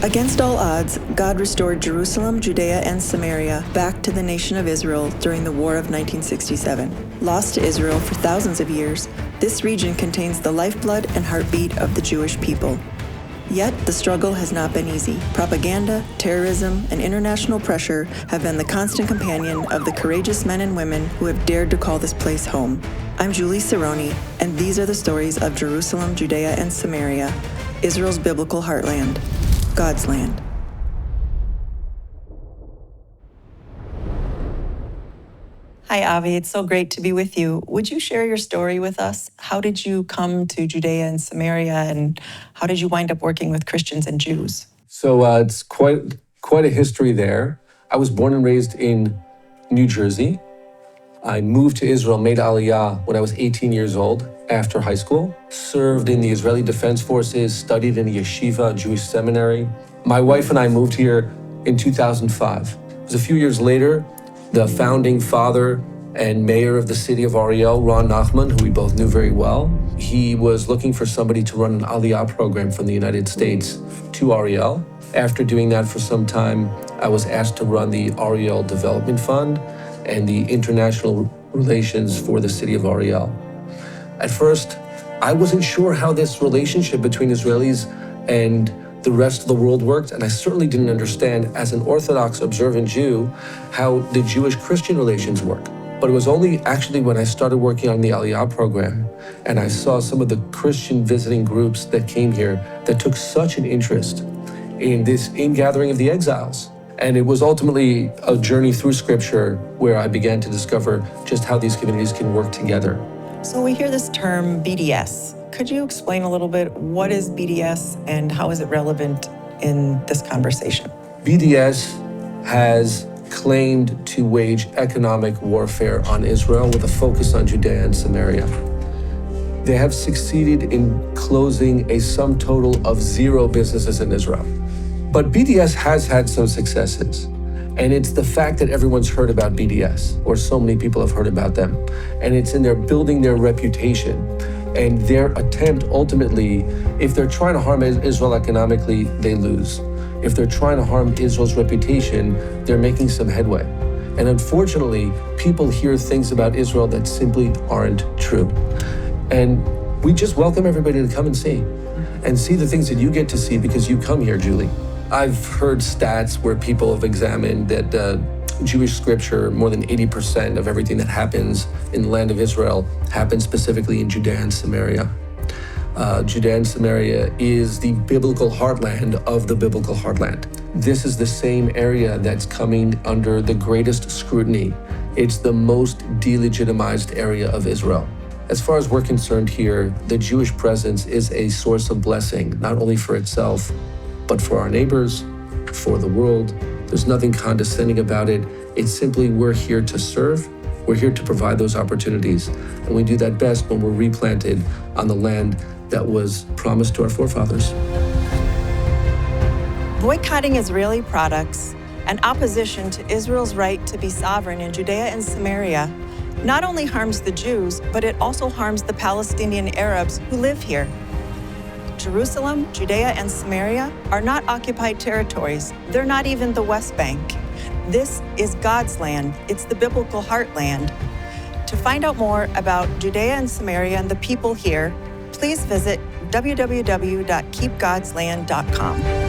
Against all odds, God restored Jerusalem, Judea, and Samaria back to the nation of Israel during the War of 1967. Lost to Israel for thousands of years, this region contains the lifeblood and heartbeat of the Jewish people. Yet, the struggle has not been easy. Propaganda, terrorism, and international pressure have been the constant companion of the courageous men and women who have dared to call this place home. I'm Julie Cerrone, and these are the stories of Jerusalem, Judea, and Samaria, Israel's biblical heartland, God's land. Hi, Avi. It's so great to be with you. Would you share your story with us? How did you come to Judea and Samaria, and how did you wind up working with Christians and Jews? So it's quite a history there. I was born and raised in New Jersey. I moved to Israel, made Aliyah when I was 18 years old after high school, served in the Israeli Defense Forces, studied in a yeshiva, Jewish seminary. My wife and I moved here in 2005. It was a few years later, the founding father and mayor of the city of Ariel, Ron Nachman, who we both knew very well, he was looking for somebody to run an Aliyah program from the United States to Ariel. After doing that for some time, I was asked to run the Ariel Development Fund and the international relations for the city of Ariel. At first, I wasn't sure how this relationship between Israelis and the rest of the world worked, and I certainly didn't understand, as an Orthodox observant Jew, how the Jewish-Christian relations work. But it was only actually when I started working on the Aliyah program and I saw some of the Christian visiting groups that came here that took such an interest in this ingathering of the exiles. And it was ultimately a journey through Scripture where I began to discover just how these communities can work together. So we hear this term BDS. Could you explain a little bit what is BDS and how is it relevant in this conversation? BDS has claimed to wage economic warfare on Israel with a focus on Judea and Samaria. They have succeeded in closing a sum total of 0 businesses in Israel. But BDS has had some successes, and it's the fact that everyone's heard about BDS, or so many people have heard about them, and it's in their building their reputation, and their attempt ultimately, if they're trying to harm Israel economically, they lose. If they're trying to harm Israel's reputation, they're making some headway. And unfortunately, people hear things about Israel that simply aren't true. And we just welcome everybody to come and see the things that you get to see because you come here, Julie. I've heard stats where people have examined that Jewish scripture, more than 80% of everything that happens in the land of Israel happens specifically in Judea and Samaria. Judea and Samaria is the biblical heartland of the biblical heartland. This is the same area that's coming under the greatest scrutiny. It's the most delegitimized area of Israel. As far as we're concerned here, the Jewish presence is a source of blessing, not only for itself, but for our neighbors, for the world. There's nothing condescending about it. It's simply we're here to serve. We're here to provide those opportunities. And we do that best when we're replanted on the land that was promised to our forefathers. Boycotting Israeli products and opposition to Israel's right to be sovereign in Judea and Samaria not only harms the Jews, but it also harms the Palestinian Arabs who live here. Jerusalem, Judea, and Samaria are not occupied territories. They're not even the West Bank. This is God's land. It's the biblical heartland. To find out more about Judea and Samaria and the people here, please visit www.keepgodsland.com.